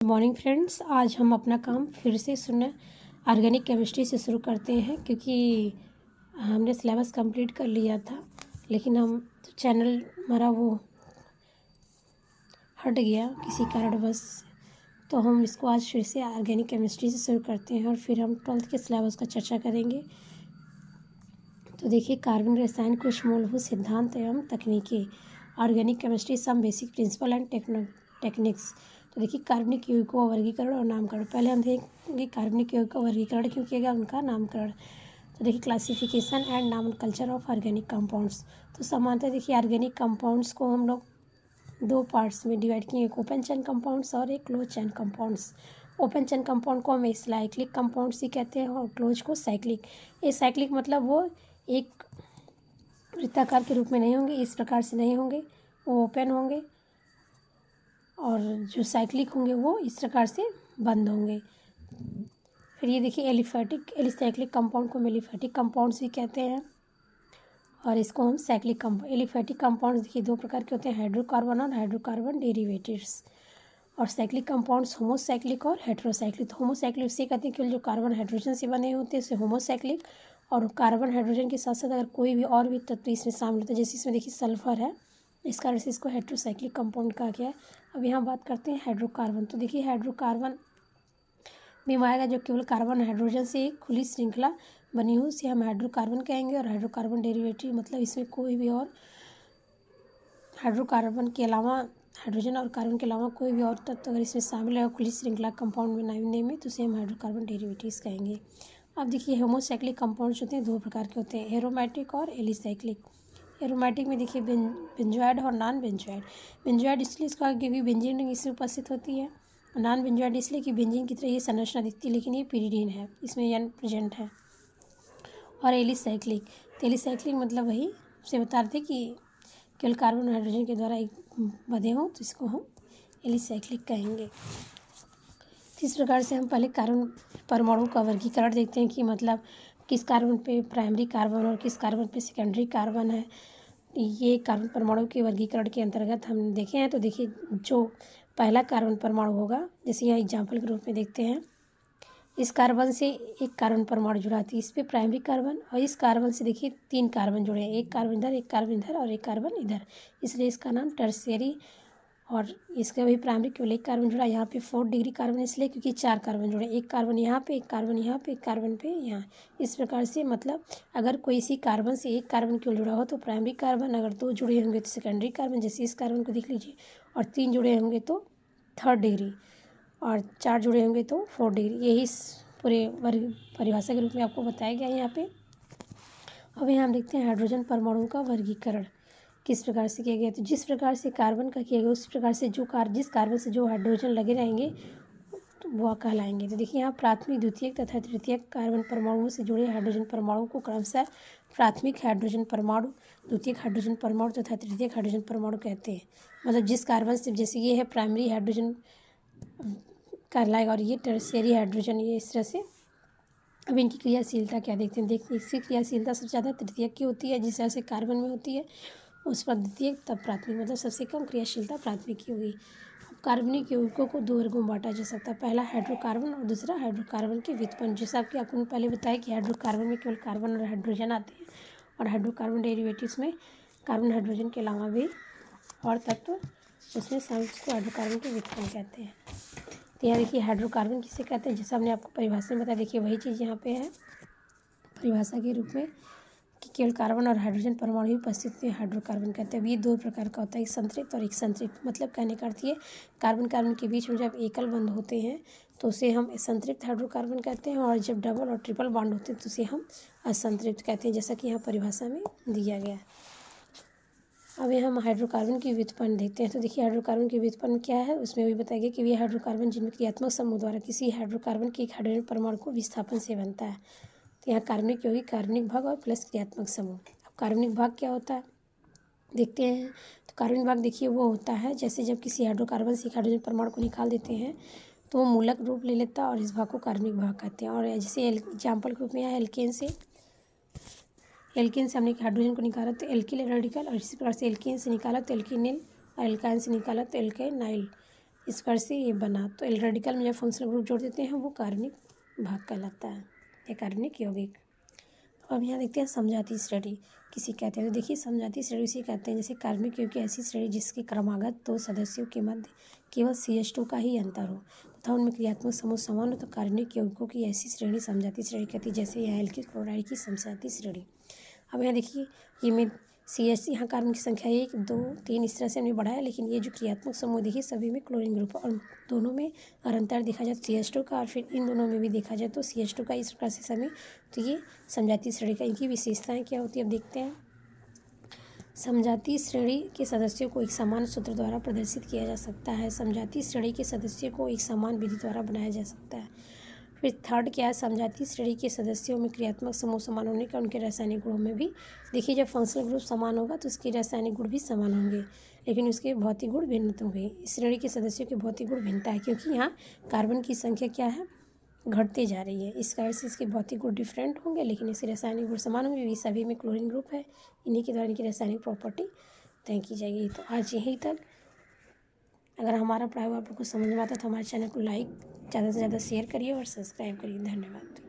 Morning friends, आज हम अपना काम फिर से सुनना ऑर्गेनिक केमिस्ट्री से शुरू करते हैं क्योंकि हमने सिलेबस कंप्लीट कर लिया था, लेकिन हम चैनल हमारा वो हट गया किसी कारणवश। तो हम इसको आज फिर से ऑर्गेनिक केमिस्ट्री से शुरू करते हैं और फिर हम 12th के सिलेबस का चर्चा करेंगे। तो देखिए, कार्बन रसायन कुछ मूलभूत सिद्धांत एवं तकनीकी, organic chemistry some basic principle and techniques. तो देखिए, कार्बनिक यौगिकों का वर्गीकरण और नामकरण। पहले हम देखेंगे कार्बनिक यौगिकों का वर्गीकरण क्यों किया गया, उनका नामकरण। तो देखिए, classification and nomenclature of organic compounds. तो सामान्यतः देखिए, ऑर्गेनिक कंपाउंड्स को हम लोग दो पार्ट्स में डिवाइड किए, एक ओपन चेन कंपाउंड्स और एक close chain compounds. Open chain compound को हम साइक्लिक कंपाउंड्स ही कहते हैं और क्लोज को साइक्लिक। ये साइक्लिक मतलब वो एक वृत्ताकार के रूप में नहीं होंगे, इस प्रकार से नहीं होंगे, वो ओपन होंगे, और जो साइक्लिक होंगे वो इस प्रकार से बंद होंगे। फिर ये देखिए, एलिफैटिक कंपाउंड को हम एलिफैटिक कंपाउंड्स भी कहते हैं और इसको हम साइक्लिक एलिफैटिक कंपाउंड्स देखिए दो प्रकार के होते हैं, हाइड्रोकार्बन और हाइड्रोकार्बन डेरिवेटिव्स। और साइक्लिक कंपाउंड्स होमोसाइक्लिक और हेट्रोसाइक्लिक। तो होमोसाइक्लिक उससे कहते हैं केवल जो कार्बन हाइड्रोजन से बने होते हैं उसे होमोसाइक्लिक, और कार्बन हाइड्रोजन के साथ साथ अगर कोई भी और भी तत्व इसमें शामिल होता है, जैसे इसमें देखिए सल्फर है, इस कारण से इसको हेट्रोसाइक्लिक कंपाउंड कहा गया है। अब यहाँ बात करते हैं हाइड्रोकार्बन। तो देखिए, हाइड्रोकार्बन में आएगा जो केवल कार्बन हाइड्रोजन से एक खुली श्रृंखला बनी हो, उसे हम हाइड्रोकार्बन कहेंगे। और हाइड्रोकार्बन डेरिवेटिव मतलब इसमें कोई भी और हाइड्रोकार्बन के अलावा, हाइड्रोजन और कार्बन के अलावा कोई भी और तत्व अगर इसमें शामिल है खुली श्रृंखला कंपाउंड में नाम में, तो उसे हम हाइड्रोकार्बन डेरिवेटिव्स कहेंगे। अब देखिए, होमोसाइक्लिक कंपाउंड्स होते हैं दो प्रकार के होते हैं, एरोमेटिक और एलिसाइक्लिक। एरोमेटिक में देखिए बेंजोइड और नॉन बेंजोइड। बेंजोइड इसलिए इसका क्योंकि बेंजीन रिंग इसमें उपस्थित होती है, और नॉन बेंजोइड इसलिए कि बेंजीन की तरह ये संरचना दिखती है लेकिन ये पिरिडीन है, इसमें एन प्रेजेंट है। और एलिसाइक्लिक, तो एलिसाइक्लिक मतलब वही से बता रहे थे कि केवल कार्बन हाइड्रोजन के द्वारा एक बंधे हों, तो इसको हम एलिसाइक्लिक कहेंगे। तो इस प्रकार से हम पहले कार्बन परमाणु का वर्गीकरण देखते हैं कि मतलब किस कार्बन पे प्राइमरी कार्बन और किस कार्बन पे सेकेंडरी कार्बन है। ये कार्बन परमाणु के वर्गीकरण के अंतर्गत हम देखे हैं। तो देखिए, जो पहला कार्बन परमाणु होगा, जैसे यहाँ एग्जाम्पल के रूप में देखते हैं, इस कार्बन से एक कार्बन परमाणु जुड़ा थी, इस पे प्राइमरी कार्बन, और इस कार्बन से देखिए 3 कार्बन जुड़े हैं, एक कार्बन इधर, एक कार्बन इधर और एक कार्बन इधर, इसलिए इसका नाम टर्शियरी। और इसका भी प्राइमरी केवल एक कार्बन जुड़ा, यहाँ पे 4 डिग्री कार्बन इसलिए क्योंकि 4 कार्बन जुड़े, एक कार्बन यहाँ पे, एक कार्बन यहाँ पे, एक कार्बन पे यहाँ। इस प्रकार से मतलब अगर कोई इसी कार्बन से एक कार्बन केवल जुड़ा हो तो प्राइमरी कार्बन, अगर 2 जुड़े होंगे तो सेकेंडरी कार्बन, जैसे इस कार्बन को देख लीजिए, और 3 जुड़े होंगे तो 3rd डिग्री, और 4 जुड़े होंगे तो 4th डिग्री। यही पूरे वर्ग परिभाषा के रूप में आपको बताया गया है यहाँ पे। अब यहाँ हम देखते हैं हाइड्रोजन परमाणु का वर्गीकरण किस प्रकार से किया गया। तो जिस प्रकार से कार्बन का किया गया उस प्रकार से जिस कार्बन से जो हाइड्रोजन लगे रहेंगे तो वह कहलाएंगे। तो देखिए, यहाँ प्राथमिक, द्वितीयक तथा तृतीयक कार्बन परमाणुओं से जुड़े हाइड्रोजन परमाणु को क्रमशः प्राथमिक हाइड्रोजन परमाणु, द्वितीयक हाइड्रोजन परमाणु तथा तृतीयक हाइड्रोजन परमाणु कहते हैं। मतलब जिस कार्बन से, जैसे ये है प्राइमरी हाइड्रोजन कहलाएगा और ये टर्शियरी हाइड्रोजन, ये इस तरह से। अब इनकी क्रियाशीलता क्या देखते हैं। देखिए, इसकी क्रियाशीलता सबसे ज़्यादा तृतीयक की होती है, जिस तरह से कार्बन में होती है, उस पर द्वितीयक तब प्राथमिक, मतलब सबसे कम क्रियाशीलता प्राथमिक की होगी। अब कार्बनिक यौगिकों को 2 वर्गों में बांटा जा सकता है, पहला हाइड्रोकार्बन और दूसरा हाइड्रोकार्बन के व्युत्पन्न। जैसा कि आपको पहले बताया कि हाइड्रोकार्बन में केवल कार्बन और हाइड्रोजन आते हैं, और हाइड्रोकार्बन डेरिवेटिव्स में कार्बन हाइड्रोजन के अलावा भी और तत्व उसमें शामिल, उसको हाइड्रोकार्बन के व्युत्पन्न कहते हैं। तो यहाँ देखिए, हाइड्रोकार्बन किसे कहते हैं, जैसा हमने आपको परिभाषा में बताया, देखिए वही चीज़ यहाँ पे है परिभाषा के रूप में कि केवल कार्बन और हाइड्रोजन परमाणु ही उपस्थित है, हाइड्रोकार्बन कहते हैं। अब ये 2 प्रकार का होता है, एक संतृप्त और एक संतृप्त। मतलब कहने का अर्थ ये, कार्बन कार्बन के बीच में जब एकल बंध होते हैं तो उसे हम संतृप्त हाइड्रोकार्बन कहते हैं, और जब डबल और ट्रिपल बॉन्ड होते हैं तो उसे हम असंतृप्त कहते हैं, जैसा कि यहाँ परिभाषा में दिया गया है। अब यहाँ हम हाइड्रोकार्बन की व्युत्पन्न देखते हैं। तो देखिए, हाइड्रोकार्बन की व्युत्पन्न क्या है, उसमें भी बताया गया कि वे हाइड्रोकार्बन जिनमें क्रियात्मक समूह द्वारा किसी हाइड्रोकार्बन के एक हाइड्रोजन परमाणु को विस्थापन से बनता है। तो यहाँ कार्बनिक यौगिक, कार्बनिक भाग और प्लस क्रियात्मक समूह। अब कार्बनिक भाग क्या होता है देखते हैं। तो कार्बनिक भाग देखिए वो होता है जैसे जब किसी हाइड्रोकार्बन से एक हाइड्रोजन परमाणु को निकाल देते हैं तो वो मूलक रूप ले लेता है, और इस भाग को कार्बनिक भाग कहते हैं। और जैसे एग्जाम्पल के रूप में यहाँ एल्केन से हमने हाइड्रोजन को निकाला तो एल्किल रेडिकल, और इसी प्रकार से एल्कीन से निकाला तो एल्कीनिल, और एल्काइन से निकाला तो एल्केनाइल। इस प्रकार से ये बना। तो एल रेडिकल में जब फंक्शनल ग्रुप जोड़ देते हैं वो कार्बनिक भाग कहलाता है, ये कार्बनिक यौगिक। अब यहाँ देखते हैं समझाती श्रेणी किसे कहते हैं। तो देखिए समझाती श्रेणी उसे कहते हैं जैसे कार्बनिक यौगिक की ऐसी श्रेणी जिसके क्रमागत दो सदस्यों के मध्य केवल CH2 का ही अंतर हो तथा उनमें क्रियात्मक समूह समान हो तो कार्बनिक यौगिकों की ऐसी श्रेणी समझाती श्रेणी कहती है, जैसे यहाँ एल्किल क्लोराइड की समझाती श्रेणी। अब यहाँ देखिए ये में CH यहाँ कार्बन की संख्या 1 2 3 इस तरह से हमने बढ़ाया, लेकिन ये जो क्रियात्मक समूह देखिए सभी में क्लोरीन ग्रुप है और दोनों में अगर अंतर देखा जाए तो CH2 का, और फिर इन दोनों में भी देखा जाए तो CH2 का इस प्रकार से सभी। तो ये समझाती श्रेणी का इनकी विशेषताएं क्या होती है अब देखते हैं। समझाती श्रेणी के सदस्यों को एक समान सूत्र द्वारा प्रदर्शित किया जा सकता है। समझाती श्रेणी के सदस्यों को एक समान विधि द्वारा बनाया जा सकता है। फिर थर्ड क्या है, समझाती श्रेणी के सदस्यों में क्रियात्मक समूह समान होने का उनके रासायनिक गुणों में भी देखिए जब फंक्शनल ग्रुप समान होगा तो उसके रासायनिक गुण भी समान होंगे, लेकिन उसके भौतिक गुण भिन्न होंगे। इस श्रेणी के सदस्यों के भौतिक गुण भिन्नता है क्योंकि यहाँ कार्बन की संख्या क्या है, घटते जा रही है। इस कारण से इसके भौतिक गुण डिफरेंट होंगे लेकिन इसके रासायनिक गुण समान होंगे। सभी में क्लोरीन ग्रुप है, इन्हीं के द्वारा इनकी रासायनिक प्रॉपर्टी तय की जाएगी। तो आज यहीं तक। अगर हमारा पढ़ाई हुआ आप लोग को समझ में आता है तो हमारे चैनल को लाइक ज़्यादा से ज़्यादा शेयर करिए और सब्सक्राइब करिए। धन्यवाद।